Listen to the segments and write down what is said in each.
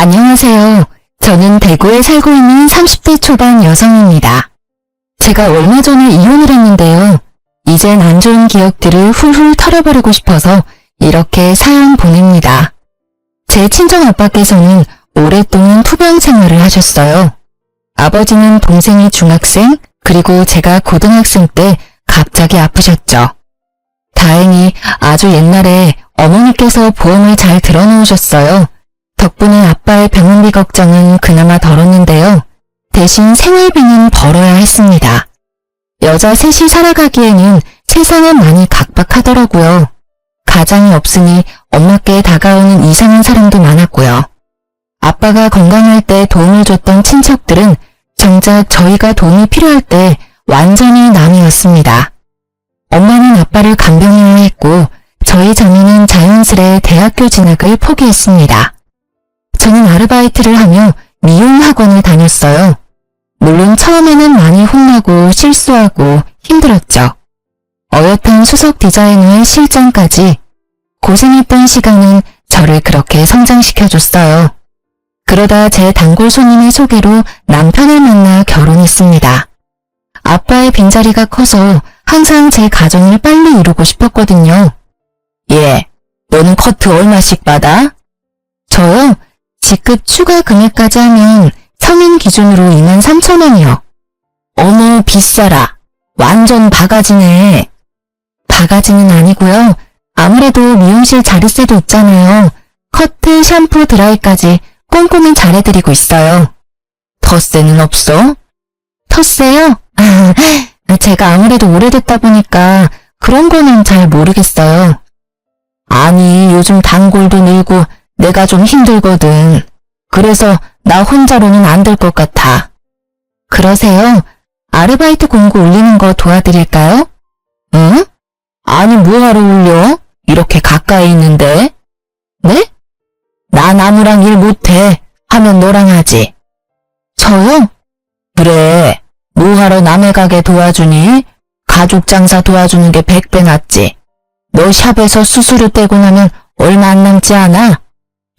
안녕하세요. 저는 대구에 살고 있는 30대 초반 여성입니다. 제가 얼마 전에 이혼을 했는데요. 이젠 안 좋은 기억들을 훌훌 털어버리고 싶어서 이렇게 사연 보냅니다. 제 친정아빠께서는 오랫동안 투병 생활을 하셨어요. 아버지는 동생이 중학생, 그리고 제가 고등학생 때 갑자기 아프셨죠. 다행히 아주 옛날에 어머니께서 보험을 잘 들어놓으셨어요. 덕분에 아빠의 병원비 걱정은 그나마 덜었는데요. 대신 생활비는 벌어야 했습니다. 여자 셋이 살아가기에는 세상은 많이 각박하더라고요. 가장이 없으니 엄마께 다가오는 이상한 사람도 많았고요. 아빠가 건강할 때 도움을 줬던 친척들은 정작 저희가 도움이 필요할 때 완전히 남이었습니다. 엄마는 아빠를 간병해야 했고 저희 자매는 자연스레 대학교 진학을 포기했습니다. 저는 아르바이트를 하며 미용학원을 다녔어요. 물론 처음에는 많이 혼나고 실수하고 힘들었죠. 어엿한 수석 디자이너의 실장까지 고생했던 시간은 저를 그렇게 성장시켜줬어요. 그러다 제 단골 손님의 소개로 남편을 만나 결혼했습니다. 아빠의 빈자리가 커서 항상 제 가정을 빨리 이루고 싶었거든요. 예, 너는 커트 얼마씩 받아? 저요? 직급 추가 금액까지 하면 성인 기준으로 23,000원이요. 어머, 비싸라. 완전 바가지네. 바가지는 아니고요. 아무래도 미용실 자리세도 있잖아요. 커트, 샴푸, 드라이까지 꼼꼼히 잘해드리고 있어요. 텃세는 없어? 텃세요? 제가 아무래도 오래됐다 보니까 그런 거는 잘 모르겠어요. 아니, 요즘 단골도 늘고 내가 좀 힘들거든. 그래서 나 혼자로는 안 될 것 같아. 그러세요? 아르바이트 공고 올리는 거 도와드릴까요? 응? 아니, 뭐하러 올려? 이렇게 가까이 있는데. 네? 나 나무랑 일 못해. 하면 너랑 하지. 저요? 그래. 뭐하러 남의 가게 도와주니? 가족 장사 도와주는 게 100배 낫지. 너 샵에서 수수료 떼고 나면 얼마 안 남지 않아?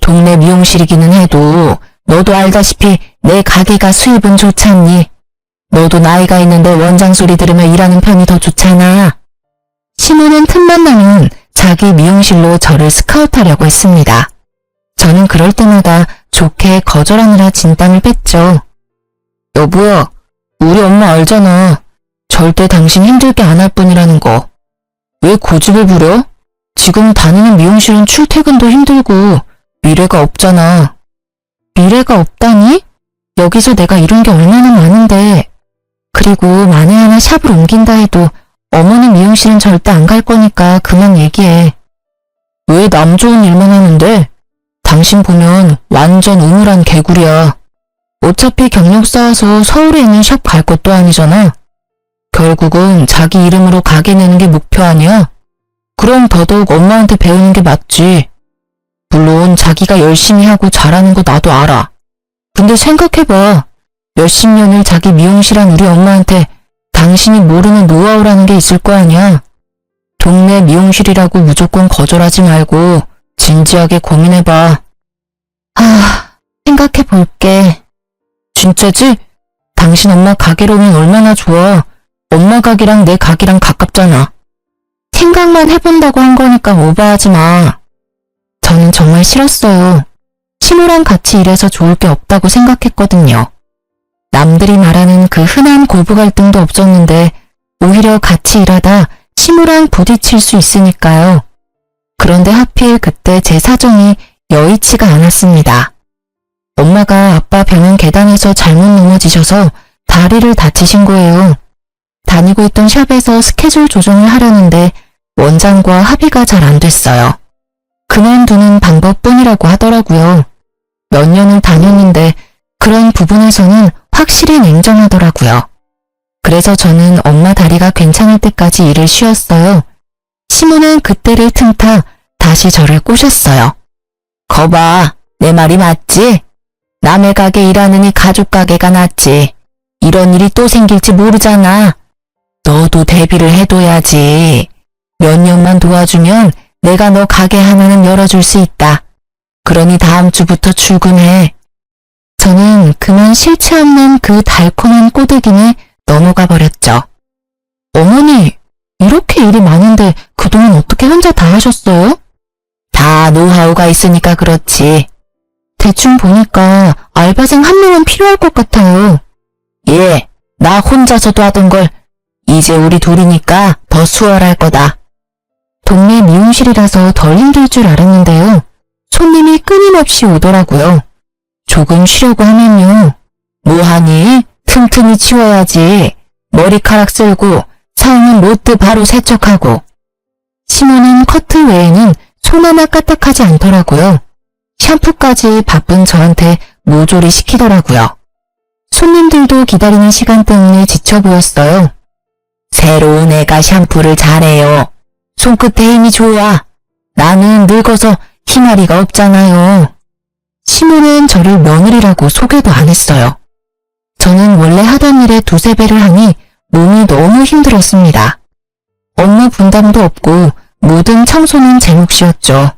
동네 미용실이기는 해도 너도 알다시피 내 가게가 수입은 좋지 않니? 너도 나이가 있는데 원장 소리 들으며 일하는 편이 더 좋잖아. 시모는 틈만 나면 자기 미용실로 저를 스카우트하려고 했습니다. 저는 그럴 때마다 좋게 거절하느라 진땀을 뺐죠. 여보야, 우리 엄마 알잖아. 절대 당신 힘들게 안 할 뿐이라는 거. 왜 고집을 부려? 지금 다니는 미용실은 출퇴근도 힘들고 미래가 없잖아. 미래가 없다니? 여기서 내가 이룬 게 얼마나 많은데. 그리고 만에 하나 샵을 옮긴다 해도 어머니 미용실은 절대 안 갈 거니까 그만 얘기해. 왜 남 좋은 일만 하는데? 당신 보면 완전 우물한 개구리야. 어차피 경력 쌓아서 서울에 있는 샵 갈 것도 아니잖아. 결국은 자기 이름으로 가게 내는 게 목표 아니야? 그럼 더더욱 엄마한테 배우는 게 맞지. 물론 자기가 열심히 하고 잘하는 거 나도 알아. 근데 생각해봐. 몇십 년을 자기 미용실 한 우리 엄마한테 당신이 모르는 노하우라는 게 있을 거 아니야. 동네 미용실이라고 무조건 거절하지 말고 진지하게 고민해봐. 생각해볼게. 진짜지? 당신 엄마 가게로 오면 얼마나 좋아. 엄마 가게랑 내 가게랑 가깝잖아. 생각만 해본다고 한 거니까 오버하지 마. 저는 정말 싫었어요. 시모랑 같이 일해서 좋을 게 없다고 생각했거든요. 남들이 말하는 그 흔한 고부 갈등도 없었는데 오히려 같이 일하다 시모랑 부딪힐 수 있으니까요. 그런데 하필 그때 제 사정이 여의치가 않았습니다. 엄마가 아빠 병원 계단에서 잘못 넘어지셔서 다리를 다치신 거예요. 다니고 있던 샵에서 스케줄 조정을 하려는데 원장과 합의가 잘 안 됐어요. 그만두는 방법뿐이라고 하더라고요. 몇 년을 다녔는데 그런 부분에서는 확실히 냉정하더라고요. 그래서 저는 엄마 다리가 괜찮을 때까지 일을 쉬었어요. 시모는 그때를 틈타 다시 저를 꼬셨어요. 거봐, 내 말이 맞지? 남의 가게 일하느니 가족 가게가 낫지. 이런 일이 또 생길지 모르잖아. 너도 대비를 해둬야지. 몇 년만 도와주면 내가 너 가게 하나는 열어줄 수 있다. 그러니 다음 주부터 출근해. 저는 그만 실체 없는 그 달콤한 꼬드김에 넘어가 버렸죠. 어머니, 이렇게 일이 많은데 그동안 어떻게 혼자 다 하셨어요? 다 노하우가 있으니까 그렇지. 대충 보니까 알바생 한 명은 필요할 것 같아요. 예, 나 혼자서도 하던 걸 이제 우리 둘이니까 더 수월할 거다. 동네 미용실이라서 덜 힘들 줄 알았는데요. 손님이 끊임없이 오더라고요. 조금 쉬려고 하면요. 뭐하니? 틈틈이 치워야지. 머리카락 쓸고 사용한 로트 바로 세척하고. 시모는 커트 외에는 손 하나 까딱하지 않더라고요. 샴푸까지 바쁜 저한테 모조리 시키더라고요. 손님들도 기다리는 시간 때문에 지쳐 보였어요. 새로운 애가 샴푸를 잘해요. 손끝에 힘이 좋아. 나는 늙어서 희마리가 없잖아요. 시모는 저를 며느리라고 소개도 안 했어요. 저는 원래 하던 일에 두세 배를 하니 몸이 너무 힘들었습니다. 업무 분담도 없고 모든 청소는 제 몫이었죠.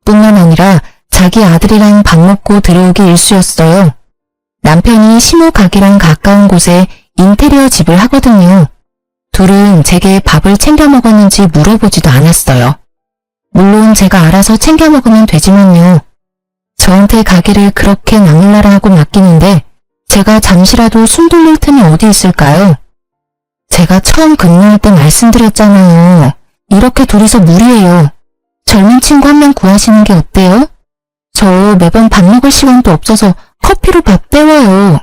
뿐만 아니라 자기 아들이랑 밥 먹고 들어오기 일쑤였어요. 남편이 시모 가게랑 가까운 곳에 인테리어 집을 하거든요. 둘은 제게 밥을 챙겨 먹었는지 물어보지도 않았어요. 물론 제가 알아서 챙겨 먹으면 되지만요. 저한테 가게를 그렇게 나몰라라 하고 맡기는데 제가 잠시라도 숨 돌릴 틈이 어디 있을까요? 제가 처음 근무할 때 말씀드렸잖아요. 이렇게 둘이서 무리해요. 젊은 친구 한 명 구하시는 게 어때요? 저 매번 밥 먹을 시간도 없어서 커피로 밥 때워요.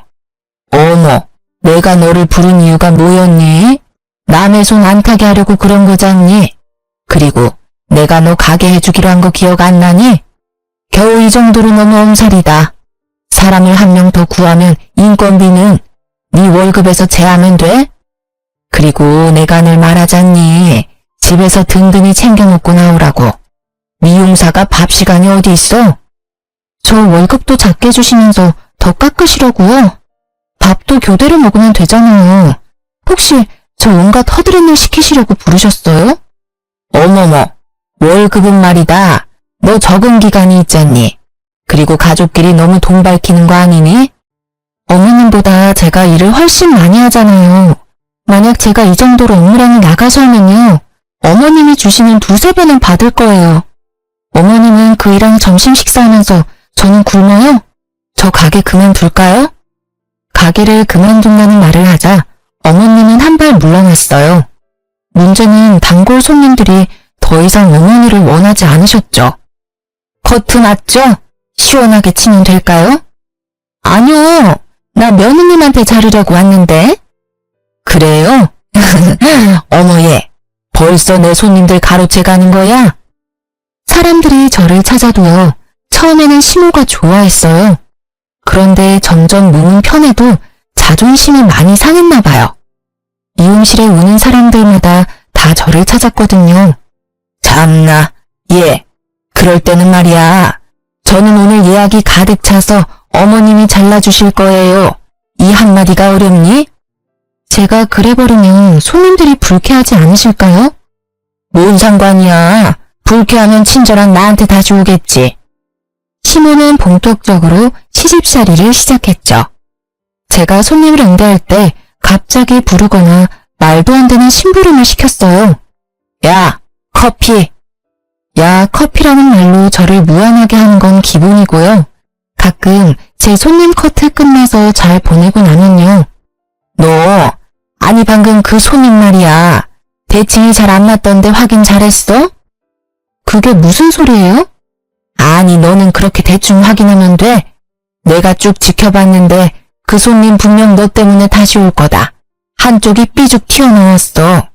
어머, 내가 너를 부른 이유가 뭐였니? 남의 손 안 타게 하려고 그런 거잖니? 그리고 내가 너 가게 해주기로 한 거 기억 안 나니? 겨우 이 정도로 너무 엄살이다. 사람을 한 명 더 구하면 인건비는 네 월급에서 제하면 돼? 그리고 내가 늘 말하잖니. 집에서 든든히 챙겨 먹고 나오라고. 미용사가 밥 시간이 어디 있어? 저 월급도 작게 주시면서 더 깎으시려고요? 밥도 교대로 먹으면 되잖아요. 혹시 저 온갖 허드렛 일 시키시려고 부르셨어요? 어머머, 월급은 말이다. 너 적응 기간이 있잖니. 그리고 가족끼리 너무 돈 밝히는 거 아니니? 어머님보다 제가 일을 훨씬 많이 하잖아요. 만약 제가 이 정도로 업무량이 나가서 하면요. 어머님이 주시는 두세 배는 받을 거예요. 어머님은 그 일랑 점심 식사하면서 저는 굶어요? 저 가게 그만둘까요? 가게를 그만둔다는 말을 하자 어머님은 한 발 물러났어요. 문제는 단골 손님들이 더 이상 어머니를 원하지 않으셨죠. 커트 맞죠? 시원하게 치면 될까요? 아니요. 나 며느님한테 자르려고 왔는데. 그래요? 어머 얘, 벌써 내 손님들 가로채 가는 거야? 사람들이 저를 찾아도요. 처음에는 시모가 좋아했어요. 그런데 점점 몸은 편해도 자존심이 많이 상했나 봐요. 미용실에 오는 사람들마다 다 저를 찾았거든요. 참나, 예. 그럴 때는 말이야. 저는 오늘 예약이 가득 차서 어머님이 잘라주실 거예요. 이 한마디가 어렵니? 제가 그래버리면 손님들이 불쾌하지 않으실까요? 뭔 상관이야. 불쾌하면 친절한 나한테 다시 오겠지. 시모는 본격적으로 시집살이를 시작했죠. 제가 손님을 응대할 때 갑자기 부르거나 말도 안 되는 심부름을 시켰어요. 야, 커피. 야, 커피라는 말로 저를 무안하게 하는 건 기본이고요. 가끔 제 손님 커트 끝나서 잘 보내고 나면요. 너, 아니 방금 그 손님 말이야. 대칭이 잘 안 맞던데 확인 잘했어? 그게 무슨 소리예요? 아니 너는 그렇게 대충 확인하면 돼. 내가 쭉 지켜봤는데 그 손님 분명 너 때문에 다시 올 거다. 한쪽이 삐죽 튀어나왔어.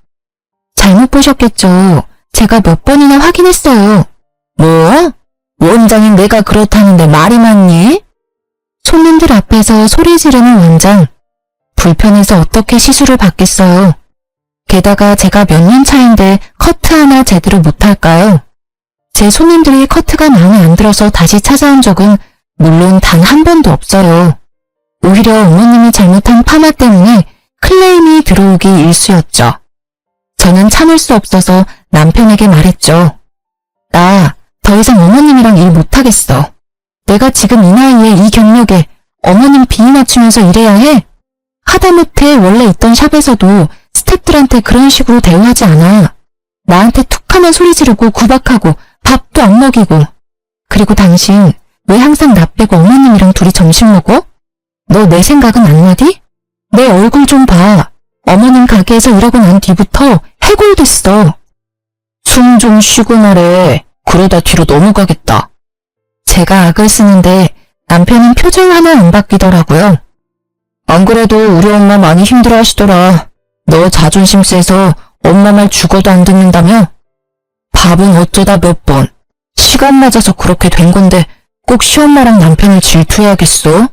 잘못 보셨겠죠. 제가 몇 번이나 확인했어요. 뭐? 원장인 내가 그렇다는데 말이 많니? 손님들 앞에서 소리 지르는 원장. 불편해서 어떻게 시술을 받겠어요. 게다가 제가 몇 년 차인데 커트 하나 제대로 못할까요? 제 손님들이 커트가 마음에 안 들어서 다시 찾아온 적은 물론 단 한 번도 없어요. 오히려 어머님이 잘못한 파마 때문에 클레임이 들어오기 일쑤였죠. 저는 참을 수 없어서 남편에게 말했죠. 나 더 더 이상 어머님이랑 일 못하겠어. 내가 지금 이 나이에 이 경력에 어머님 비위 맞추면서 일해야 해? 하다못해 원래 있던 샵에서도 스태프들한테 그런 식으로 대우하지 않아. 나한테 툭하면 소리 지르고 구박하고 밥도 안 먹이고. 그리고 당신 왜 항상 나 빼고 어머님이랑 둘이 점심 먹어? 너 내 생각은 안 나디? 내 얼굴 좀 봐. 어머님 가게에서 일하고 난 뒤부터 해골됐어. 숨 좀 쉬고 말해. 그러다 뒤로 넘어가겠다. 제가 악을 쓰는데 남편은 표정 하나 안 바뀌더라고요. 안 그래도 우리 엄마 많이 힘들어 하시더라. 너 자존심 세서 엄마 말 죽어도 안 듣는다며? 밥은 어쩌다 몇 번. 시간 맞아서 그렇게 된 건데 꼭 시엄마랑 남편을 질투해야겠어?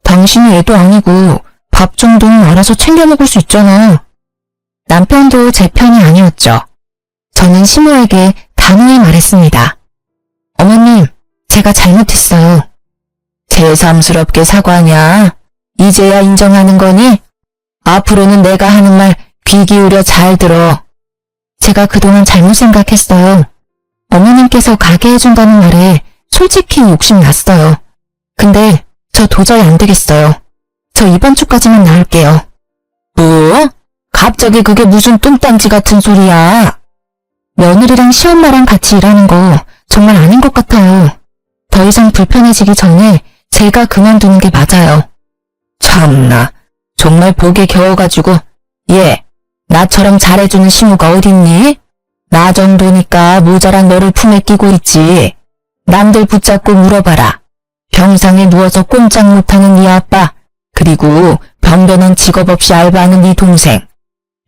당신이 애도 아니고 밥 정도는 알아서 챙겨 먹을 수 있잖아. 남편도 제 편이 아니었죠. 저는 시모에게 단호히 말했습니다. 어머님, 제가 잘못했어요. 새삼스럽게 사과하냐? 이제야 인정하는 거니? 앞으로는 내가 하는 말 귀 기울여 잘 들어. 제가 그동안 잘못 생각했어요. 어머님께서 가게 해준다는 말에 솔직히 욕심났어요. 근데 저 도저히 안 되겠어요. 저 이번 주까지만 나올게요. 뭐? 갑자기 그게 무슨 뚱딴지 같은 소리야? 며느리랑 시엄마랑 같이 일하는 거 정말 아닌 것 같아요. 더 이상 불편해지기 전에 제가 그만두는 게 맞아요. 참나, 정말 복에 겨워가지고. 얘, 나처럼 잘해주는 시무가 어딨니? 나 정도니까 모자란 너를 품에 끼고 있지. 남들 붙잡고 물어봐라. 병상에 누워서 꼼짝 못하는 네 아빠, 그리고 변변한 직업 없이 알바하는 네 동생,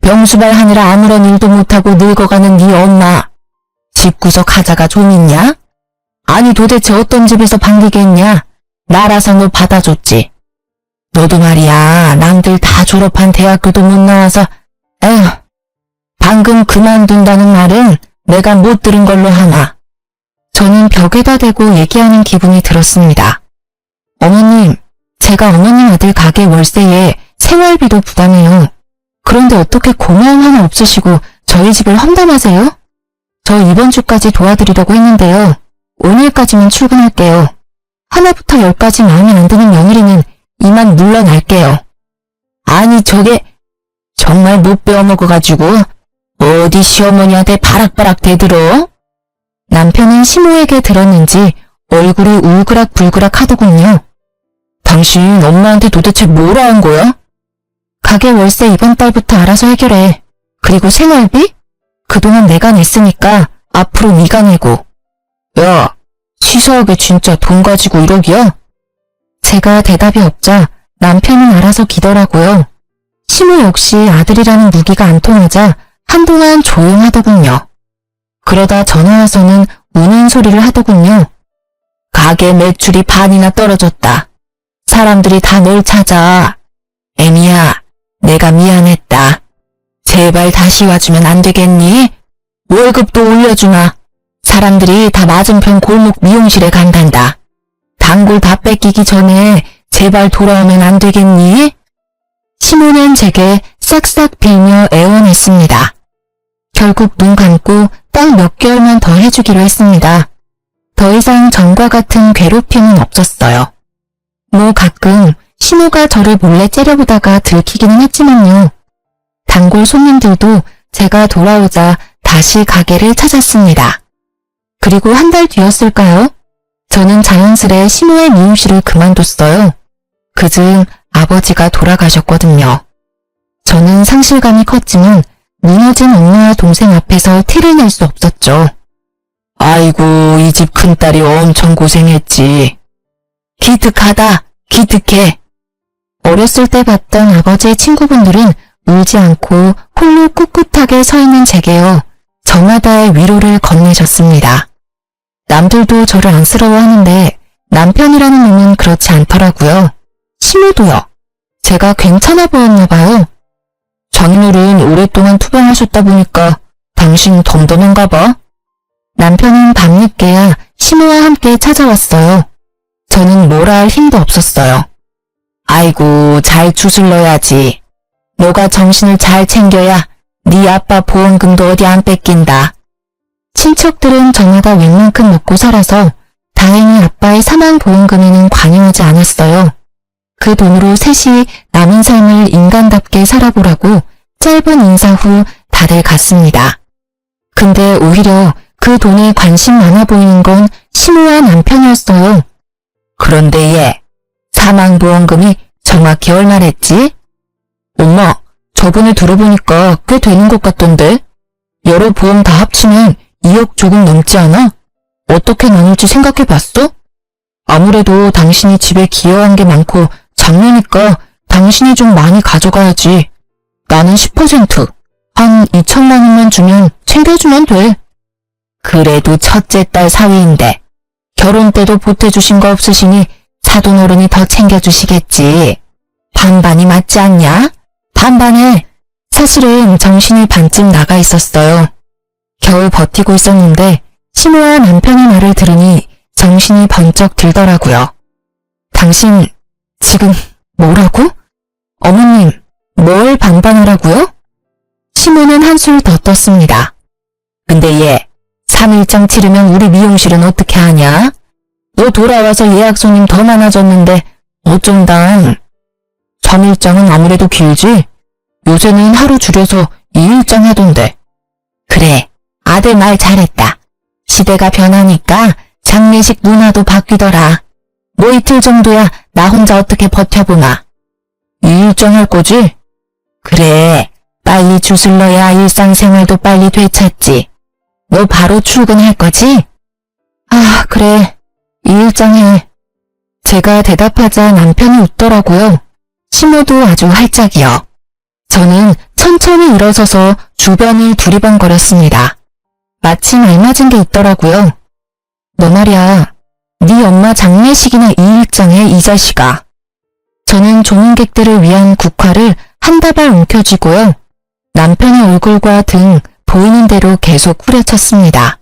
병수발 하느라 아무런 일도 못하고 늙어가는 네 엄마, 집구석 하자가 좀 있냐? 아니 도대체 어떤 집에서 반기겠냐? 나라서 너 받아줬지. 너도 말이야, 남들 다 졸업한 대학교도 못 나와서. 에휴, 방금 그만둔다는 말은 내가 못 들은 걸로 하나. 저는 벽에다 대고 얘기하는 기분이 들었습니다. 어머님, 제가 어머님 아들 가게 월세에 생활비도 부담해요. 그런데 어떻게 고마움 하나 없으시고 저희 집을 험담하세요? 저 이번 주까지 도와드리려고 했는데요. 오늘까지만 출근할게요. 하나부터 열까지 마음에 안 드는 며느리는 이만 물러날게요. 아니 저게 정말 못 배워먹어가지고 어디 시어머니한테 바락바락 대들어? 남편은 시모에게 들었는지 얼굴이 울그락불그락 하더군요. 당신 엄마한테 도대체 뭐라 한 거야? 가게 월세 이번 달부터 알아서 해결해. 그리고 생활비? 그동안 내가 냈으니까 앞으로 네가 내고. 야, 치사하게 진짜 돈 가지고 1억이야? 제가 대답이 없자 남편은 알아서 기더라고요. 시모 역시 아들이라는 무기가 안 통하자 한동안 조용하더군요. 그러다 전화 와서는 우는 소리를 하더군요. 가게 매출이 반이나 떨어졌다. 사람들이 다 널 찾아. 애미야, 내가 미안했다. 제발 다시 와주면 안 되겠니? 월급도 올려주마. 사람들이 다 맞은편 골목 미용실에 간단다. 단골 다 뺏기기 전에 제발 돌아오면 안 되겠니? 시모는 제게 싹싹 빌며 애원했습니다. 결국 눈 감고 딱 몇 개월만 더 해주기로 했습니다. 더 이상 전과 같은 괴롭힘은 없었어요. 뭐 가끔 시모가 저를 몰래 째려보다가 들키기는 했지만요. 단골 손님들도 제가 돌아오자 다시 가게를 찾았습니다. 그리고 한 달 뒤였을까요? 저는 자연스레 시모의 미용실을 그만뒀어요. 그중 아버지가 돌아가셨거든요. 저는 상실감이 컸지만 무너진 엄마와 동생 앞에서 티를 낼 수 없었죠. 아이고, 이 집 큰딸이 엄청 고생했지. 기특하다, 기특해. 어렸을 때 봤던 아버지의 친구분들은 울지 않고 홀로 꿋꿋하게 서 있는 제게요. 저마다의 위로를 건네셨습니다. 남들도 저를 안쓰러워하는데 남편이라는 놈은 그렇지 않더라고요. 시모도요. 제가 괜찮아 보였나 봐요. 장인어른 오랫동안 투병하셨다 보니까 당신 덤덤한가 봐. 남편은 밤늦게야 시모와 함께 찾아왔어요. 저는 뭐라 할 힘도 없었어요. 아이고, 잘 주술러야지. 너가 정신을 잘 챙겨야 네 아빠 보험금도 어디 안 뺏긴다. 친척들은 저마다 웬만큼 먹고 살아서 다행히 아빠의 사망보험금에는 관여하지 않았어요. 그 돈으로 셋이 남은 삶을 인간답게 살아보라고 짧은 인사 후 다들 갔습니다. 근데 오히려 그 돈에 관심 많아 보이는 건 시모와 남편이었어요. 그런데 얘, 사망보험금이 정확히 얼마랬지? 엄마, 저번에 들어보니까 꽤 되는 것 같던데? 여러 보험 다 합치면 2억 조금 넘지 않아? 어떻게 나눌지 생각해봤어? 아무래도 당신이 집에 기여한 게 많고 장래니까 당신이 좀 많이 가져가야지. 나는 10%, 한 2천만 원만 주면 챙겨주면 돼. 그래도 첫째 딸 사위인데 결혼 때도 보태주신 거 없으시니 사돈어른이 더 챙겨주시겠지. 반반이 맞지 않냐? 반반에 사실은 정신이 반쯤 나가 있었어요. 겨우 버티고 있었는데 시모와 남편의 말을 들으니 정신이 번쩍 들더라고요. 당신 지금 뭐라고? 어머님, 뭘 반반하라고요? 시모는 한술 더 떴습니다. 근데 얘, 3일장 치르면 우리 미용실은 어떻게 하냐? 너 돌아와서 예약 손님 더 많아졌는데 어쩐당. 3일장은 아무래도 길지? 요새는 하루 줄여서 2일장 하던데. 그래, 아들 말 잘했다. 시대가 변하니까 장례식 문화도 바뀌더라. 뭐 이틀 정도야 나 혼자 어떻게 버텨보나. 2일장 할 거지? 그래, 빨리 줄 넣어야 일상생활도 빨리 되찾지. 너 바로 출근할 거지? 아, 그래. 2일장 해. 제가 대답하자 남편이 웃더라고요. 시모도 아주 활짝이요. 저는 천천히 일어서서 주변을 두리번거렸습니다. 마침 알맞은 게 있더라고요. 너 말이야, 네 엄마 장례식이나 2일장에 이 자식아. 저는 조문객들을 위한 국화를 한 다발 움켜쥐고요. 남편의 얼굴과 등 보이는 대로 계속 후려쳤습니다.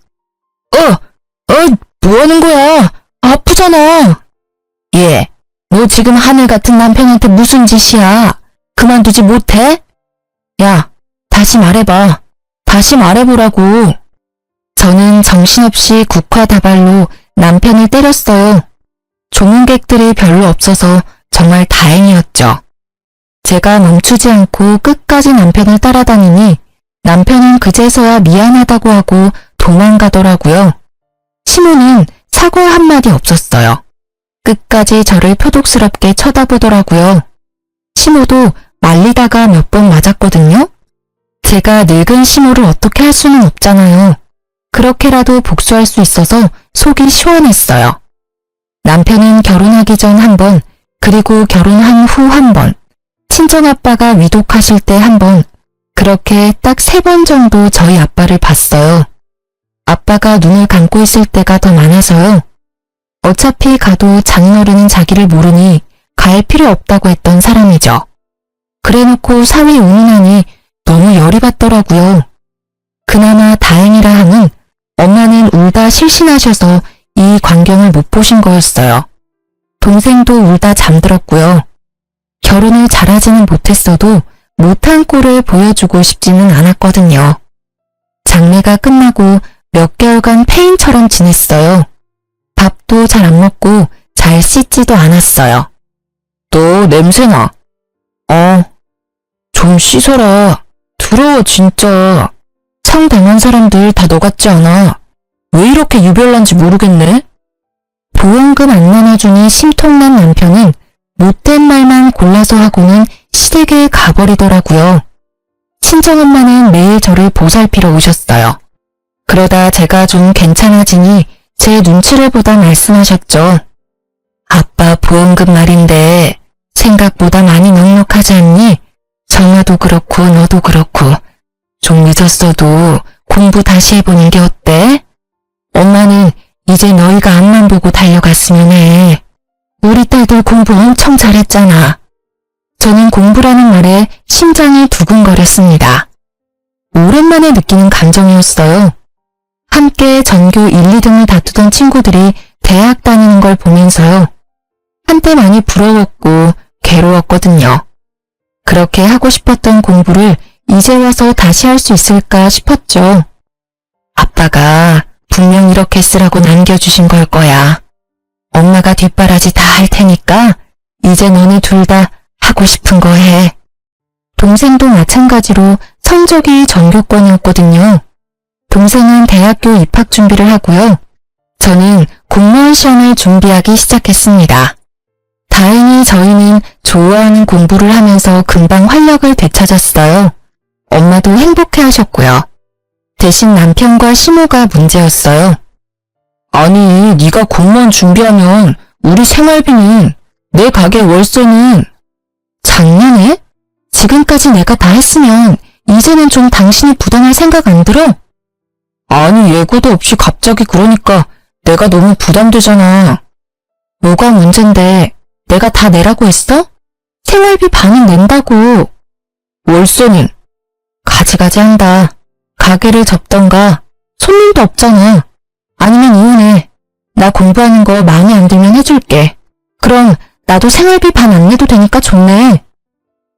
뭐하는 거야? 아프잖아. 얘, 너 지금 하늘 같은 남편한테 무슨 짓이야? 그만두지 못해? 야, 다시 말해봐. 다시 말해보라고. 저는 정신없이 국화 다발로 남편을 때렸어요. 조문객들이 별로 없어서 정말 다행이었죠. 제가 멈추지 않고 끝까지 남편을 따라다니니 남편은 그제서야 미안하다고 하고 도망가더라고요. 시모는 사과 한마디 없었어요. 끝까지 저를 표독스럽게 쳐다보더라고요. 시모도 말리다가 몇 번 맞았거든요. 제가 늙은 시모를 어떻게 할 수는 없잖아요. 그렇게라도 복수할 수 있어서 속이 시원했어요. 남편은 결혼하기 전 한 번, 그리고 결혼한 후 한 번, 친정아빠가 위독하실 때 한 번, 그렇게 딱 3번 정도 저희 아빠를 봤어요. 아빠가 눈을 감고 있을 때가 더 많아서요. 어차피 가도 장인어른은 자기를 모르니 갈 필요 없다고 했던 사람이죠. 그래놓고 사위 운운하니 너무 열이 받더라고요. 그나마 다행이라 함은 엄마는 울다 실신하셔서 이 광경을 못 보신 거였어요. 동생도 울다 잠들었고요. 결혼을 잘하지는 못했어도 못한 꼴을 보여주고 싶지는 않았거든요. 장례가 끝나고 몇 개월간 폐인처럼 지냈어요. 밥도 잘 안 먹고 잘 씻지도 않았어요. 너 냄새나. 좀 씻어라. 더러워 진짜. 상당한 사람들 다 너 같지 않아. 왜 이렇게 유별난지 모르겠네. 보험금 안 나눠주니 심통난 남편은 못된 말만 골라서 하고는 시댁에 가버리더라고요. 친정엄마는 매일 저를 보살피러 오셨어요. 그러다 제가 좀 괜찮아지니 제 눈치를 보다 말씀하셨죠. 아빠 보험금 말인데 생각보다 많이 넉넉하지 않니? 정아도 그렇고 너도 그렇고 좀 늦었어도 공부 다시 해보는 게 어때? 엄마는 이제 너희가 앞만 보고 달려갔으면 해. 우리 딸들 공부 엄청 잘했잖아. 저는 공부라는 말에 심장이 두근거렸습니다. 오랜만에 느끼는 감정이었어요. 함께 전교 1, 2등을 다투던 친구들이 대학 다니는 걸 보면서요. 한때 많이 부러웠고 괴로웠거든요. 그렇게 하고 싶었던 공부를 이제 와서 다시 할 수 있을까 싶었죠. 아빠, 아빠가 분명 이렇게 쓰라고 남겨주신 걸 거야. 엄마가 뒷바라지 다 할 테니까 이제 너네 둘 다 하고 싶은 거 해. 동생도 마찬가지로 성적이 전교권이었거든요. 동생은 대학교 입학 준비를 하고요. 저는 공무원 시험을 준비하기 시작했습니다. 다행히 저희는 좋아하는 공부를 하면서 금방 활력을 되찾았어요. 엄마도 행복해 하셨고요. 대신 남편과 시모가 문제였어요. 아니, 네가 공무원 준비하면 우리 생활비는, 내 가게 월세는. 장난해? 지금까지 내가 다 했으면 이제는 좀 당신이 부담할 생각 안 들어? 아니, 예고도 없이 갑자기 그러니까 내가 너무 부담되잖아. 뭐가 문젠데? 내가 다 내라고 했어? 생활비 반은 낸다고. 월세는? 가지가지 한다. 가게를 접던가. 손님도 없잖아. 아니면 이혼해. 나 공부하는 거 마음에 안 들면 해줄게. 그럼 나도 생활비 반 안 내도 되니까 좋네.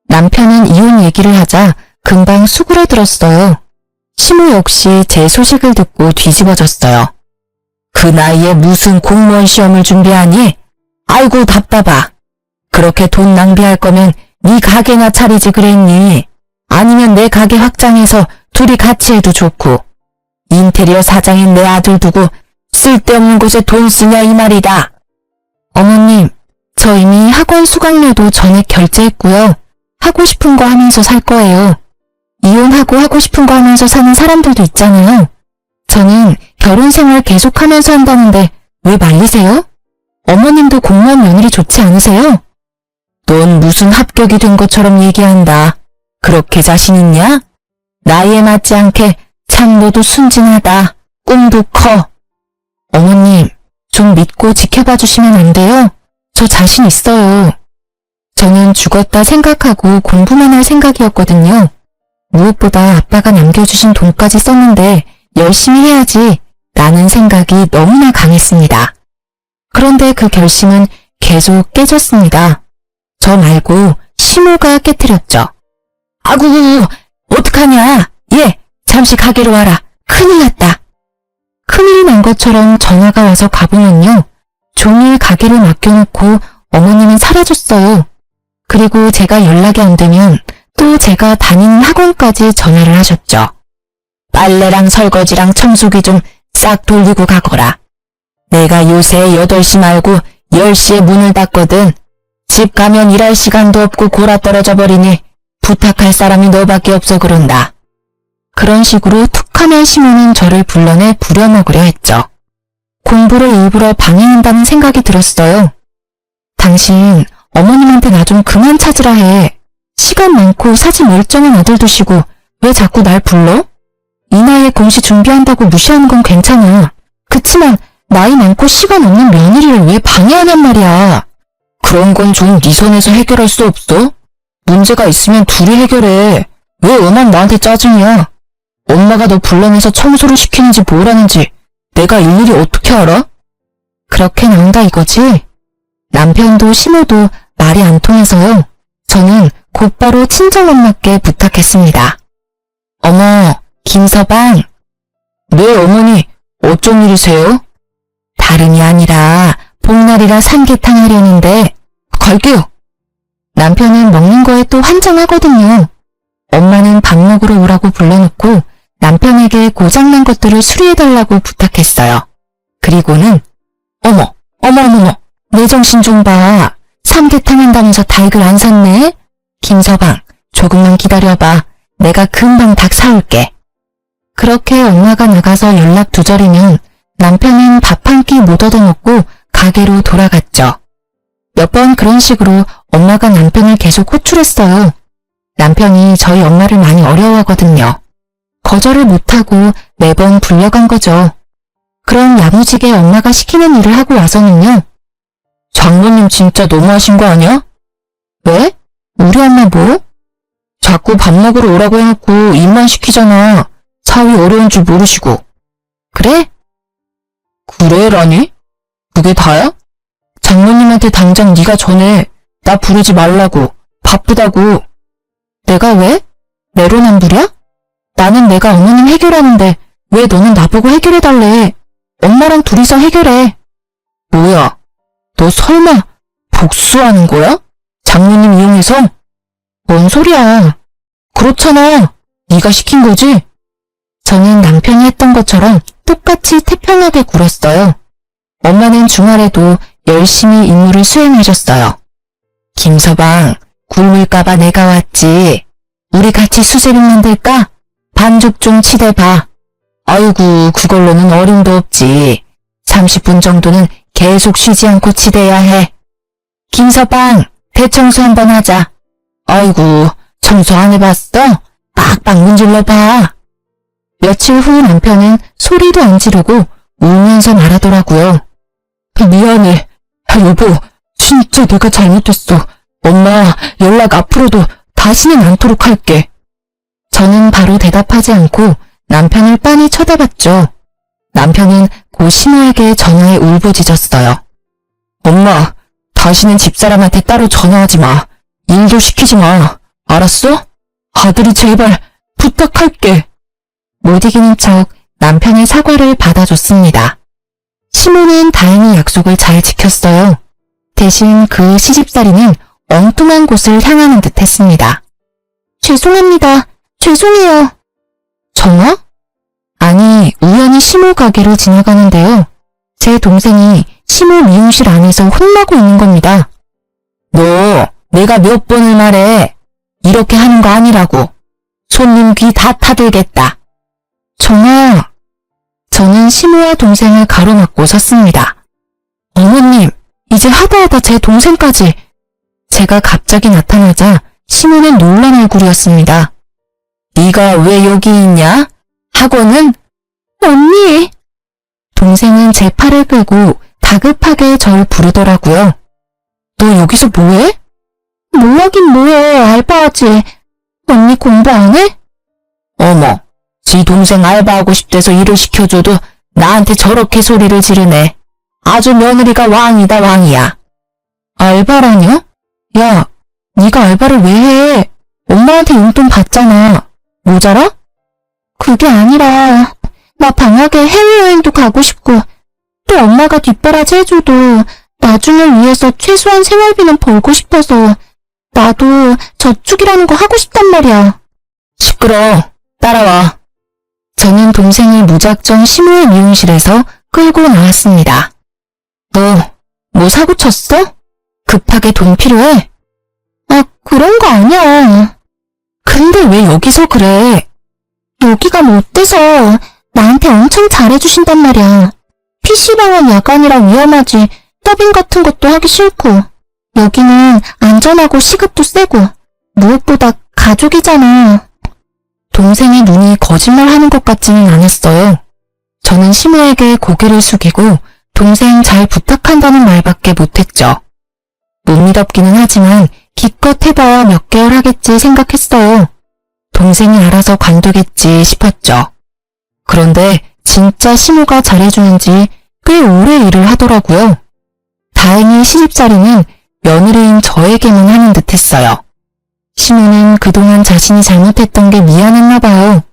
남편은 이혼 얘기를 하자 금방 수그러들었어요. 시모 역시 제 소식을 듣고 뒤집어졌어요. 그 나이에 무슨 공무원 시험을 준비하니? 아이고 답답하. 그렇게 돈 낭비할 거면 네 가게나 차리지 그랬니? 아니면 내 가게 확장해서 둘이 같이 해도 좋고. 인테리어 사장인 내 아들 두고 쓸데없는 곳에 돈 쓰냐 이 말이다. 어머님, 저 이미 학원 수강료도 전액 결제했고요. 하고 싶은 거 하면서 살 거예요. 이혼하고 하고 싶은 거 하면서 사는 사람들도 있잖아요. 저는 결혼 생활 계속하면서 한다는데 왜 말리세요? 어머님도 공무원 며느리 좋지 않으세요? 넌 무슨 합격이 된 것처럼 얘기한다. 그렇게 자신 있냐? 나이에 맞지 않게 참 너도 순진하다. 꿈도 커. 어머님, 좀 믿고 지켜봐 주시면 안 돼요? 저 자신 있어요. 저는 죽었다 생각하고 공부만 할 생각이었거든요. 무엇보다 아빠가 남겨주신 돈까지 썼는데 열심히 해야지 라는 생각이 너무나 강했습니다. 그런데 그 결심은 계속 깨졌습니다. 저 말고 시모가 깨트렸죠. 아구, 어떡하냐? 얘, 잠시 가게로 와라. 큰일 났다. 큰일이 난 것처럼 전화가 와서 가보면요. 종일 가게를 맡겨놓고 어머님은 사라졌어요. 그리고 제가 연락이 안 되면 또 제가 다니는 학원까지 전화를 하셨죠. 빨래랑 설거지랑 청소기 좀 싹 돌리고 가거라. 내가 요새 8시 말고 10시에 문을 닫거든. 집 가면 일할 시간도 없고 골아 떨어져 버리니 부탁할 사람이 너밖에 없어 그런다. 그런 식으로 툭하면 시모는 저를 불러내 부려먹으려 했죠. 공부를 일부러 방해한다는 생각이 들었어요. 당신 어머님한테 나 좀 그만 찾으라 해. 시간 많고 사지 멀쩡한 아들 두시고 왜 자꾸 날 불러? 이 나이에 공시 준비한다고 무시하는 건 괜찮아. 그치만 나이 많고 시간 없는 며느리를 왜 방해하냔 말이야. 그런 건 좀 네 선에서 해결할 수 없어? 문제가 있으면 둘이 해결해. 왜 워낙 나한테 짜증이야? 엄마가 너 불러내서 청소를 시키는지 뭘 하는지 내가 일일이 어떻게 알아? 그렇게 나온다 이거지? 남편도 시모도 말이 안 통해서요. 저는 곧바로 친정엄마께 부탁했습니다. 어머, 김서방. 네, 어머니. 어쩐 일이세요? 다름이 아니라 복날이라 삼계탕 하려는데 갈게요. 남편은 먹는 거에 또 환장하거든요. 엄마는 밥 먹으러 오라고 불러놓고 남편에게 고장난 것들을 수리해달라고 부탁했어요. 그리고는 어머, 내 정신 좀 봐. 삼계탕 한다면서 닭을 안 샀네? 김서방, 조금만 기다려봐. 내가 금방 닭 사올게. 그렇게 엄마가 나가서 연락 두절이면 남편은 밥 한 끼 못 얻어먹고 가게로 돌아갔죠. 몇 번 그런 식으로 엄마가 남편을 계속 호출했어요. 남편이 저희 엄마를 많이 어려워하거든요. 거절을 못하고 매번 불려간 거죠. 그럼 야무지게 엄마가 시키는 일을 하고 와서는요. 장모님 진짜 너무하신 거 아니야? 왜? 우리 엄마 뭐? 자꾸 밥 먹으러 오라고 해놓고 일만 시키잖아. 사위 어려운 줄 모르시고. 그래? 그래라니? 그게 다야? 장모님한테 당장 네가 전해. 나 부르지 말라고. 바쁘다고. 내가 왜? 내로남불이야? 나는 내가 어머님 해결하는데 왜 너는 나보고 해결해달래? 엄마랑 둘이서 해결해. 뭐야? 너 설마 복수하는 거야? 장모님 이용해서? 뭔 소리야? 그렇잖아. 네가 시킨 거지? 저는 남편이 했던 것처럼 똑같이 태평하게 굴었어요. 엄마는 주말에도 열심히 임무를 수행하셨어요. 김서방, 굶을까봐 내가 왔지. 우리 같이 수제비 만들까? 반죽 좀 치대봐. 아이고, 그걸로는 어림도 없지. 30분 정도는 계속 쉬지 않고 치대야 해. 김서방, 대청소 한번 하자. 아이고, 청소 안 해봤어? 빡빡 문질러봐. 며칠 후 남편은 소리도 안 지르고 울면서 말하더라고요. 미안해. 여보, 진짜 내가 잘못했어. 엄마, 연락 앞으로도 다시는 않도록 할게. 저는 바로 대답하지 않고 남편을 빤히 쳐다봤죠. 남편은 고 신우에게 전화해 울부짖었어요. 엄마, 다시는 집사람한테 따로 전화하지 마. 일도 시키지 마. 알았어? 아들이 제발 부탁할게. 못 이기는 척 남편의 사과를 받아줬습니다. 시모는 다행히 약속을 잘 지켰어요. 대신 그 시집살이는 엉뚱한 곳을 향하는 듯 했습니다. 죄송합니다. 죄송해요. 전화? 아니, 우연히 시모 가게로 지나가는데요. 제 동생이 시모 미용실 안에서 혼나고 있는 겁니다. 너, 내가 몇 번을 말해. 이렇게 하는 거 아니라고. 손님 귀 다 타들겠다. 전화. 저는 시모와 동생을 가로막고 섰습니다. 어머님, 이제 하다하다 제 동생까지. 제가 갑자기 나타나자 시모는 놀란 얼굴이었습니다. 네가 왜 여기 있냐? 학원은? 언니! 동생은 제 팔을 끌고 다급하게 절 부르더라고요. 너 여기서 뭐해? 뭐하긴 뭐해, 알바하지. 언니 공부 안 해? 어머, 지 동생 알바하고 싶대서 일을 시켜줘도 나한테 저렇게 소리를 지르네. 아주 며느리가 왕이다, 왕이야. 알바라뇨? 야, 네가 알바를 왜 해? 엄마한테 용돈 받잖아. 모자라? 그게 아니라 나 방학에 해외여행도 가고 싶고 또 엄마가 뒷바라지 해줘도 나중을 위해서 최소한 생활비는 벌고 싶어서 나도 저축이라는 거 하고 싶단 말이야. 시끄러워. 따라와. 저는 동생을 무작정 시모의 미용실에서 끌고 나왔습니다. 너 뭐 사고 쳤어? 급하게 돈 필요해? 아, 그런 거 아니야. 근데 왜 여기서 그래? 여기가 뭐 어때서 나한테 엄청 잘해주신단 말이야. PC방은 야간이라 위험하지. 더빙 같은 것도 하기 싫고 여기는 안전하고 시급도 세고 무엇보다 가족이잖아. 동생의 눈이 거짓말하는 것 같지는 않았어요. 저는 시모에게 고개를 숙이고 동생 잘 부탁한다는 말밖에 못했죠. 못 믿었기는 하지만 기껏 해봐야 몇 개월 하겠지 생각했어요. 동생이 알아서 관두겠지 싶었죠. 그런데 진짜 시모가 잘해주는지 꽤 오래 일을 하더라고요. 다행히 시집살이는 며느리인 저에게만 하는 듯 했어요. 시모는 그동안 자신이 잘못했던 게 미안했나 봐요.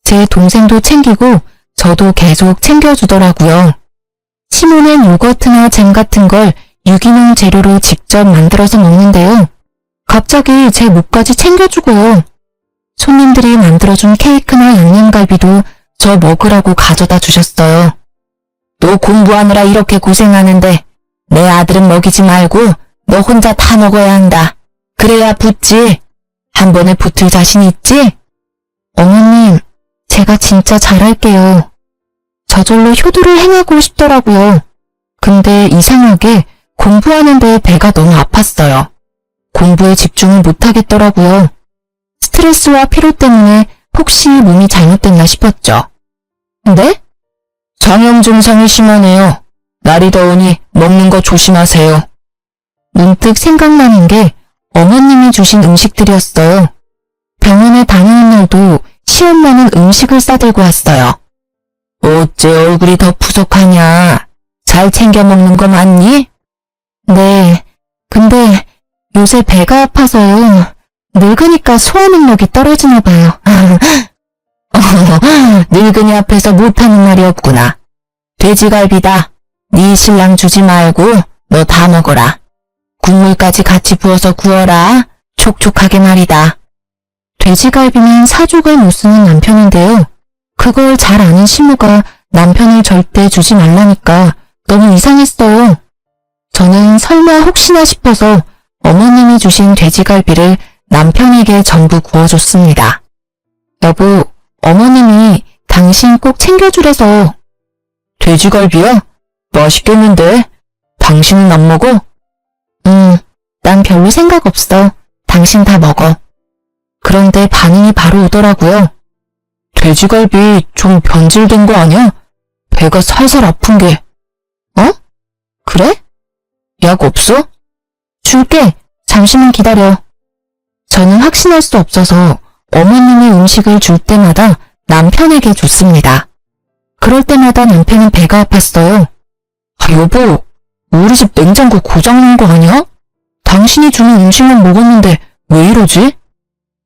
제 동생도 챙기고 저도 계속 챙겨주더라고요. 시모는 요거트나 잼 같은 걸 유기농 재료로 직접 만들어서 먹는데요. 갑자기 제 목까지 챙겨주고요. 손님들이 만들어준 케이크나 양념갈비도 저 먹으라고 가져다 주셨어요. 너 공부하느라 이렇게 고생하는데 내 아들은 먹이지 말고 너 혼자 다 먹어야 한다. 그래야 붙지. 한 번에 붙을 자신 있지? 어머님, 제가 진짜 잘할게요. 저절로 효도를 행하고 싶더라고요. 근데 이상하게 공부하는데 배가 너무 아팠어요. 공부에 집중을 못하겠더라고요. 스트레스와 피로 때문에 혹시 몸이 잘못됐나 싶었죠. 네? 장염 증상이 심하네요. 날이 더우니 먹는 거 조심하세요. 문득 생각나는 게 어머님이 주신 음식들이었어요. 병원에 다니는 날도 시엄마는 음식을 싸들고 왔어요. 어째 얼굴이 더 푸석하냐? 잘 챙겨 먹는 거 맞니? 네, 근데 요새 배가 아파서요. 늙으니까 소화 능력이 떨어지나 봐요. 늙은이 앞에서 못하는 말이 없구나. 돼지갈비다. 네 신랑 주지 말고 너 다 먹어라. 국물까지 같이 부어서 구워라. 촉촉하게 말이다. 돼지갈비는 사족을 못 쓰는 남편인데요. 그걸 잘 아는 시무가 남편을 절대 주지 말라니까 너무 이상했어요. 저는 설마 혹시나 싶어서 어머님이 주신 돼지갈비를 남편에게 전부 구워줬습니다. 여보, 어머님이 당신 꼭 챙겨주래서. 돼지갈비야? 맛있겠는데? 당신은 안 먹어? 난 별로 생각 없어. 당신 다 먹어. 그런데 반응이 바로 오더라고요. 돼지갈비 좀 변질된 거 아니야? 배가 살살 아픈 게. 어? 그래? 약 없어? 줄게. 잠시만 기다려. 저는 확신할 수 없어서 어머님이 음식을 줄 때마다 남편에게 줬습니다. 그럴 때마다 남편은 배가 아팠어요. 여보, 우리 집 냉장고 고장난 거 아니야? 당신이 주는 음식만 먹었는데 왜 이러지?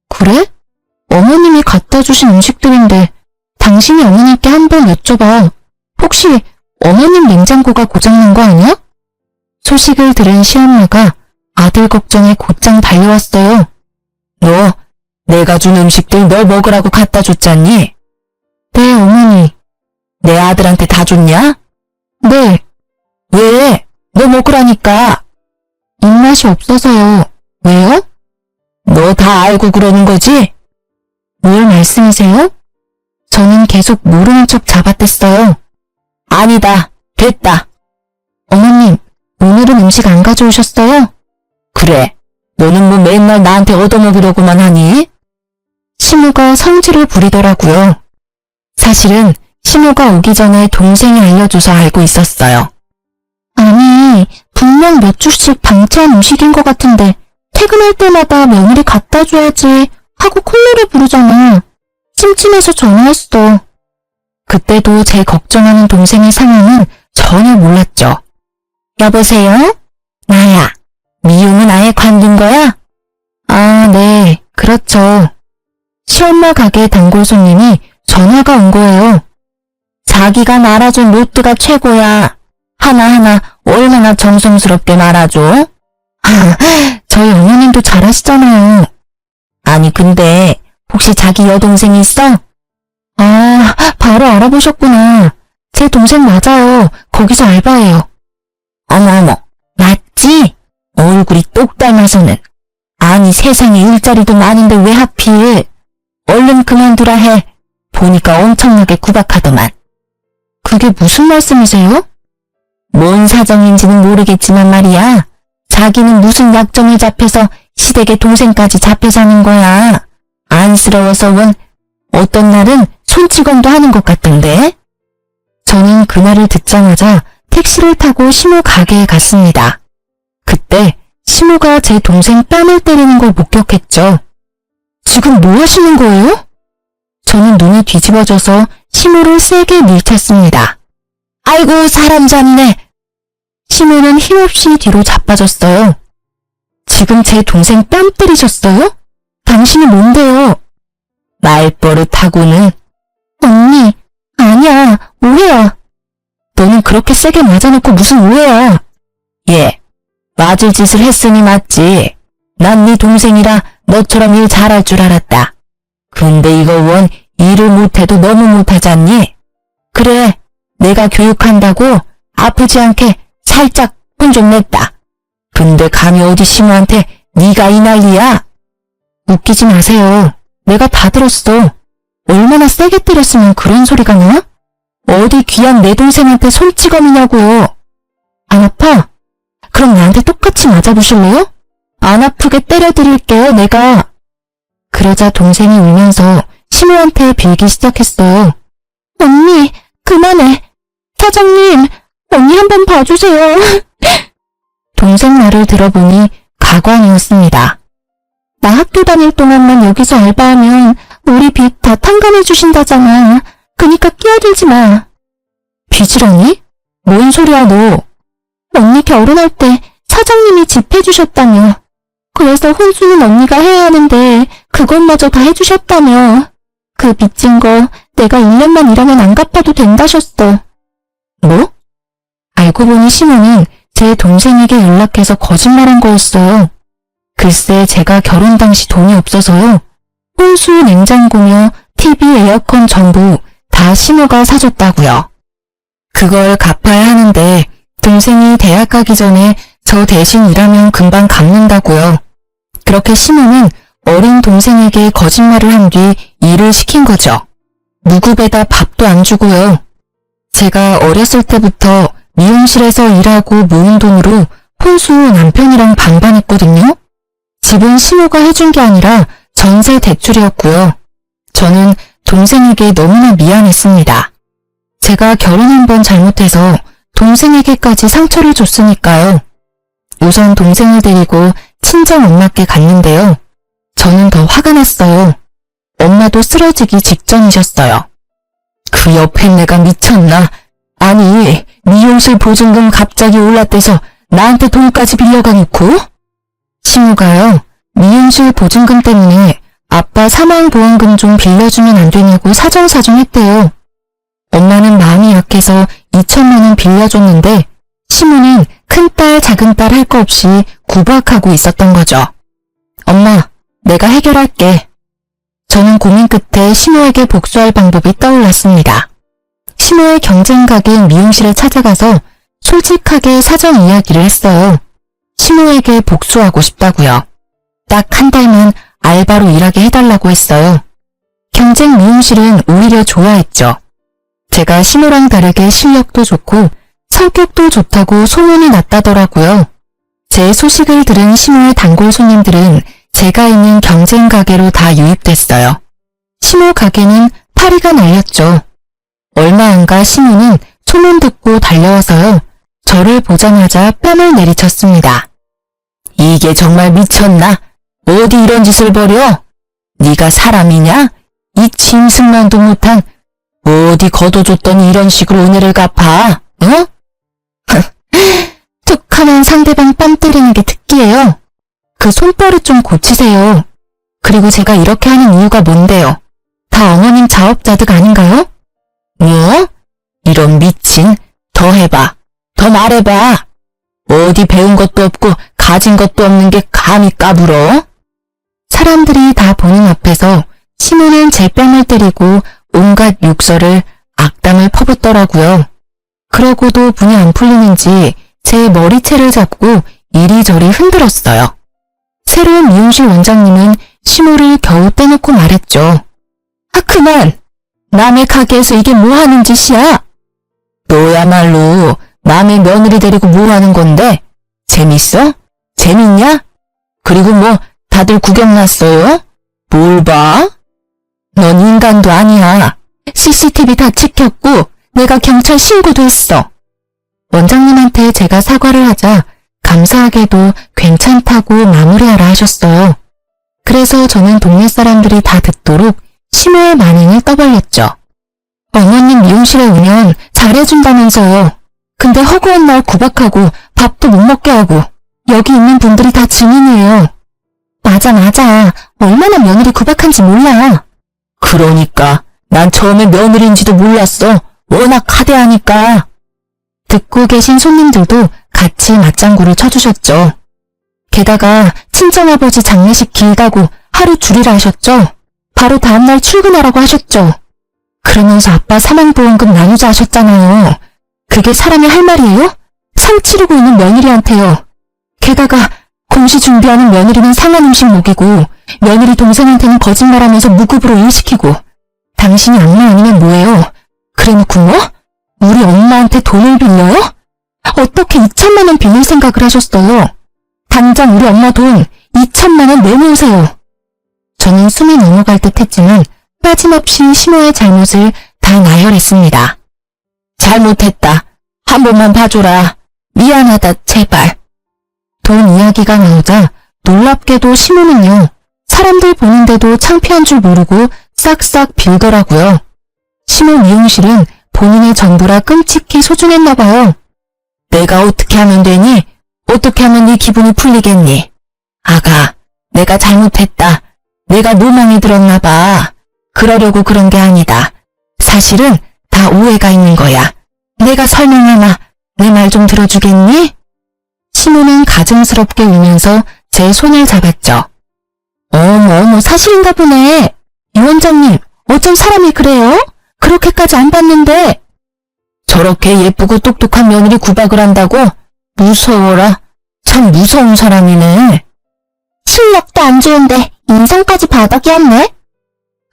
그래? 어머님이 갖다 주신 음식들인데 당신이 어머님께 한번 여쭤봐. 혹시 어머님 냉장고가 고장난 거 아니야? 소식을 들은 시엄마가 아들 걱정에 곧장 달려왔어요. 너 내가 준 음식들 널 먹으라고 갖다 줬잖니? 네, 어머니. 내 아들한테 다 줬냐? 네. 왜? 너 먹으라니까. 입맛이 없어서요. 왜요? 너 다 알고 그러는 거지? 뭘 말씀이세요? 저는 계속 모르는 척 잡아댔어요. 아니다. 됐다. 어머님, 오늘은 음식 안 가져오셨어요? 그래. 너는 뭐 맨날 나한테 얻어먹으려고만 하니? 시무가 성질을 부리더라고요. 사실은 시무가 오기 전에 동생이 알려줘서 알고 있었어요. 아니, 분명 몇 주씩 방치한 음식인 것 같은데 퇴근할 때마다 며느리 갖다 줘야지 하고 콧노래 부르잖아. 찜찜해서 전화했어. 그때도 제 걱정하는 동생의 상황은 전혀 몰랐죠. 여보세요? 나야. 미용은 아예 관둔 거야? 아, 네, 그렇죠. 시엄마 가게 단골 손님이 전화가 온 거예요. 자기가 말아준 로또가 최고야. 하나하나 얼마나 정성스럽게 말아줘? 저희 어머님도 잘하시잖아요. 아니 근데 혹시 자기 여동생이 있어? 아, 바로 알아보셨구나. 제 동생 맞아요. 거기서 알바해요. 어머어머, 맞지? 얼굴이 똑 닮아서는. 아니 세상에 일자리도 많은데 왜 하필. 얼른 그만두라 해. 보니까 엄청나게 구박하더만. 그게 무슨 말씀이세요? 뭔 사정인지는 모르겠지만 말이야. 자기는 무슨 약점을 잡혀서 시댁의 동생까지 잡혀 사는 거야. 안쓰러워서 원 어떤 날은 손찌검도 하는 것 같던데. 저는 그날을 듣자마자 택시를 타고 시모 가게에 갔습니다. 그때 시모가 제 동생 뺨을 때리는 걸 목격했죠. 지금 뭐 하시는 거예요? 저는 눈이 뒤집어져서 시모를 세게 밀쳤습니다. 아이고 사람 잡네. 시모는 힘없이 뒤로 자빠졌어요. 지금 제 동생 뺨 때리셨어요? 당신이 뭔데요? 말버릇하고는. 언니, 아니야, 오해야. 너는 그렇게 세게 맞아놓고 무슨 오해야. 예, 맞을 짓을 했으니 맞지. 난 네 동생이라 너처럼 일 잘할 줄 알았다. 근데 이거 원 일을 못해도 너무 못하잖니? 그래, 내가 교육한다고 아프지 않게 살짝 혼 좀 냈다. 근데 감히 어디 시모한테 네가 이 난리야? 웃기지 마세요. 내가 다 들었어. 얼마나 세게 때렸으면 그런 소리가 나? 어디 귀한 내 동생한테 손찌검이냐고요. 안 아파? 그럼 나한테 똑같이 맞아보실래요? 안 아프게 때려드릴게요, 내가. 그러자 동생이 울면서 시모한테 빌기 시작했어요. 언니, 그만해. 사장님, 언니 한번 봐주세요. 동생 말을 들어보니 가관이었습니다. 나 학교 다닐 동안만 여기서 알바하면 우리 빚 다 탕감해 주신다잖아. 그니까 끼어들지 마. 빚이라니? 뭔 소리야 너. 언니 결혼할 때 사장님이 집 해주셨다며. 그래서 혼수는 언니가 해야 하는데 그것마저 다 해주셨다며. 그 빚진 거 내가 1년만 일하면 안 갚아도 된다셨어. 뭐? 알고 보니 시모는 제 동생에게 연락해서 거짓말한 거였어요. 글쎄 제가 결혼 당시 돈이 없어서요. 혼수, 냉장고며 TV, 에어컨 전부 다 시모가 사줬다고요. 그걸 갚아야 하는데 동생이 대학 가기 전에 저 대신 일하면 금방 갚는다고요. 그렇게 시모는 어린 동생에게 거짓말을 한 뒤 일을 시킨 거죠. 무급에다 밥도 안 주고요. 제가 어렸을 때부터 미용실에서 일하고 모은 돈으로 혼수 남편이랑 반반했거든요. 집은 시모가 해준 게 아니라 전세 대출이었고요. 저는 동생에게 너무나 미안했습니다. 제가 결혼 한 번 잘못해서 동생에게까지 상처를 줬으니까요. 우선 동생을 데리고 친정 엄마께 갔는데요. 저는 더 화가 났어요. 엄마도 쓰러지기 직전이셨어요. 그 옆에 내가 미쳤나? 아니, 미용실 보증금 갑자기 올랐대서 나한테 돈까지 빌려가 놓고? 시모가요, 미용실 보증금 때문에 아빠 사망보험금 좀 빌려주면 안 되냐고 사정사정했대요. 엄마는 마음이 약해서 2천만 원 빌려줬는데 시모는 큰딸 작은딸 할 거 없이 구박하고 있었던 거죠. 엄마, 내가 해결할게. 저는 고민 끝에 시모에게 복수할 방법이 떠올랐습니다. 시모의 경쟁 가게인 미용실에 찾아가서 솔직하게 사정 이야기를 했어요. 시모에게 복수하고 싶다고요. 딱 한 달만 알바로 일하게 해달라고 했어요. 경쟁 미용실은 오히려 좋아했죠. 제가 시모랑 다르게 실력도 좋고 성격도 좋다고 소문이 났다더라고요. 제 소식을 들은 시모의 단골 손님들은 제가 있는 경쟁 가게로 다 유입됐어요. 시모 가게는 파리가 날렸죠. 얼마 안 가 시모는 소문 듣고 달려와서요. 저를 보자마자 뺨을 내리쳤습니다. 이게 정말 미쳤나? 어디 이런 짓을 벌여? 네가 사람이냐? 이 짐승만도 못한 어디 거둬줬더니 이런 식으로 은혜를 갚아? 어? 툭하면 상대방 뺨 때리는 게 특기예요. 그 손버릇 좀 고치세요. 그리고 제가 이렇게 하는 이유가 뭔데요? 다 어머님 자업자득 아닌가요? 뭐? 이런 미친, 더 해봐. 더 말해봐. 어디 배운 것도 없고 가진 것도 없는 게 감히 까불어? 사람들이 다 보는 앞에서 시모는 제 뺨을 때리고 온갖 욕설을 악담을 퍼붓더라고요. 그러고도 분이 안 풀리는지 제 머리채를 잡고 이리저리 흔들었어요. 새로운 미용실 원장님은 시모를 겨우 떼놓고 말했죠. 아, 그만! 남의 가게에서 이게 뭐 하는 짓이야? 너야말로 남의 며느리 데리고 뭐 하는 건데? 재밌어? 재밌냐? 그리고 뭐 다들 구경 났어요? 뭘 봐? 넌 인간도 아니야. CCTV 다 찍혔고 내가 경찰 신고도 했어. 원장님한테 제가 사과를 하자 감사하게도 괜찮다고 마무리하라 하셨어요. 그래서 저는 동네 사람들이 다 듣도록 시모의 만행을 떠벌렸죠. 어머님 미용실에 오면 잘해준다면서요. 근데 허구한 날 구박하고 밥도 못 먹게 하고 여기 있는 분들이 다 증인이에요. 맞아. 얼마나 며느리 구박한지 몰라. 그러니까 난 처음에 며느리인지도 몰랐어. 워낙 하대하니까. 듣고 계신 손님들도 같이 맞장구를 쳐주셨죠. 게다가 친정아버지 장례식 길다고 하루 줄이라 하셨죠. 바로 다음날 출근하라고 하셨죠. 그러면서 아빠 사망보험금 나누자 하셨잖아요. 그게 사람이 할 말이에요? 상 치르고 있는 며느리한테요. 게다가 공시 준비하는 며느리는 상한 음식 먹이고 며느리 동생한테는 거짓말하면서 무급으로 일시키고 당신이 악마 아니면 뭐예요? 그래놓고 뭐? 우리 엄마한테 돈을 빌려요? 어떻게 2천만 원 빌릴 생각을 하셨어요? 당장 우리 엄마 돈 2천만 원 내놓으세요. 저는 숨이 넘어갈 듯 했지만 빠짐없이 시모의 잘못을 다 나열했습니다. 잘못했다. 한 번만 봐줘라. 미안하다, 제발. 돈 이야기가 나오자 놀랍게도 시모는요. 사람들 보는데도 창피한 줄 모르고 싹싹 빌더라고요. 시모 미용실은 본인의 전부라 끔찍히 소중했나 봐요. 내가 어떻게 하면 되니? 어떻게 하면 네 기분이 풀리겠니? 아가, 내가 잘못했다. 내가 노망이 들었나 봐. 그러려고 그런 게 아니다. 사실은 다 오해가 있는 거야. 내가 설명하나 내 말 좀 들어주겠니? 시모는 가증스럽게 울면서 제 손을 잡았죠. 어머, 사실인가 보네. 이 원장님, 어쩜 사람이 그래요? 그렇게까지 안 봤는데. 저렇게 예쁘고 똑똑한 며느리 구박을 한다고? 무서워라. 참 무서운 사람이네. 실력도 안 좋은데 인성까지 바닥이었네.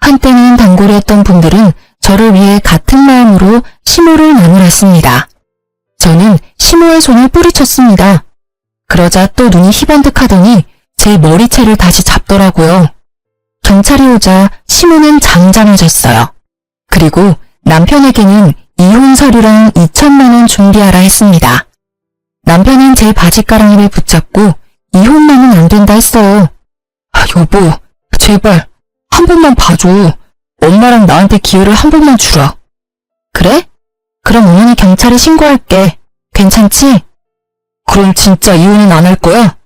한때는 단골이었던 분들은 저를 위해 같은 마음으로 시모를 나무랐습니다. 저는 시모의 손을 뿌리쳤습니다. 그러자 또 눈이 희번득하더니 제 머리채를 다시 잡더라고요. 경찰이 오자 시모는 잠잠해졌어요. 그리고 남편에게는 이혼 서류랑 2천만 원 준비하라 했습니다. 남편은 제 바지가랑이를 붙잡고 이혼만은 안 된다 했어요. 여보, 제발 한 번만 봐줘. 엄마랑 나한테 기회를 한 번만 주라. 그래? 그럼 어머니 경찰에 신고할게. 괜찮지? 그럼 진짜 이혼은 안 할 거야?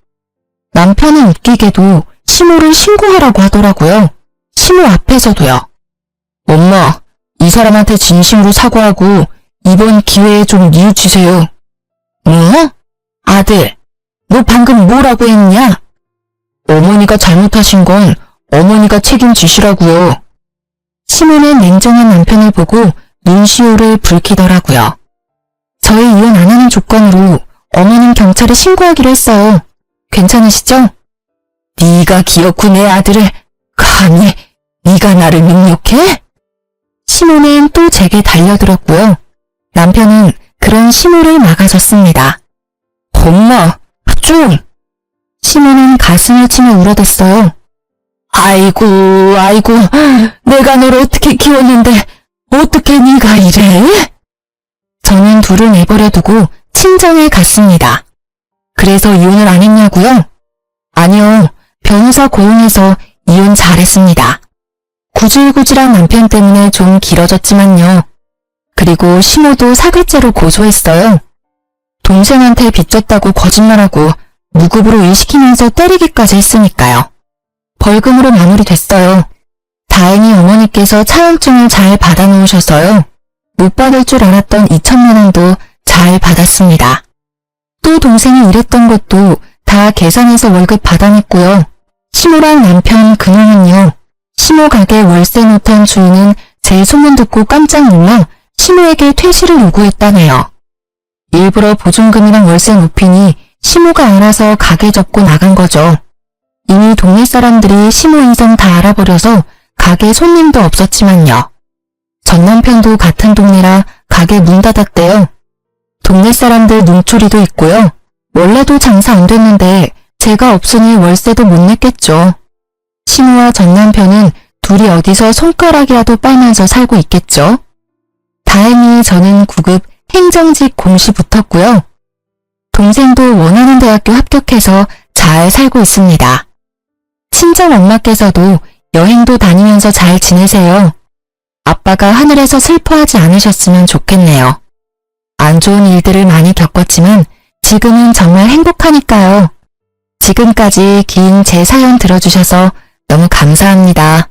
남편은 웃기게도 시모를 신고하라고 하더라고요. 시모 앞에서도요. 엄마, 이 사람한테 진심으로 사과하고 이번 기회에 좀 뉘우치세요. 뭐? 아들, 너 방금 뭐라고 했냐? 어머니가 잘못하신 건 어머니가 책임지시라고요. 시모는 냉정한 남편을 보고 눈시울을 붉히더라고요. 저희 이혼 안 하는 조건으로 어머님 경찰에 신고하기로 했어요. 괜찮으시죠? 네가 기어코 내 아들을 감히 네가 나를 능욕해? 시모는 또 제게 달려들었고요. 남편은 그런 시모를 막아줬습니다. 엄마, 좀! 시모는 가슴을 치며 울어댔어요. 아이고, 내가 널 어떻게 키웠는데 어떻게 네가 이래? 저는 둘을 내버려 두고 친정에 갔습니다. 그래서 이혼을 안 했냐고요? 아니요, 변호사 고용해서 이혼 잘했습니다. 구질구질한 남편 때문에 좀 길어졌지만요. 그리고 시모도 사글죄로 고소했어요. 동생한테 빚졌다고 거짓말하고 무급으로 일시키면서 때리기까지 했으니까요. 벌금으로 마무리됐어요. 다행히 어머니께서 차용증을 잘 받아놓으셔서요. 못 받을 줄 알았던 2천만 원도 잘 받았습니다. 또 동생이 일했던 것도 다 계산해서 월급 받아냈고요. 시모랑 남편 그놈은요. 시모 가게 월세 놓던 주인은 제 소문 듣고 깜짝 놀라 시모에게 퇴실을 요구했다네요. 일부러 보증금이랑 월세 높이니 시모가 알아서 가게 접고 나간 거죠. 이미 동네 사람들이 시모 인성 다 알아버려서 가게 손님도 없었지만요. 전 남편도 같은 동네라 가게 문 닫았대요. 동네 사람들 눈초리도 있고요. 원래도 장사 안 됐는데 제가 없으니 월세도 못 냈겠죠. 시모와 전 남편은 둘이 어디서 손가락이라도 빨면서 살고 있겠죠. 다행히 저는 9급 행정직 공시 붙었고요. 동생도 원하는 대학교 합격해서 잘 살고 있습니다. 친정 엄마께서도 여행도 다니면서 잘 지내세요. 아빠가 하늘에서 슬퍼하지 않으셨으면 좋겠네요. 안 좋은 일들을 많이 겪었지만 지금은 정말 행복하니까요. 지금까지 긴 제 사연 들어주셔서 너무 감사합니다.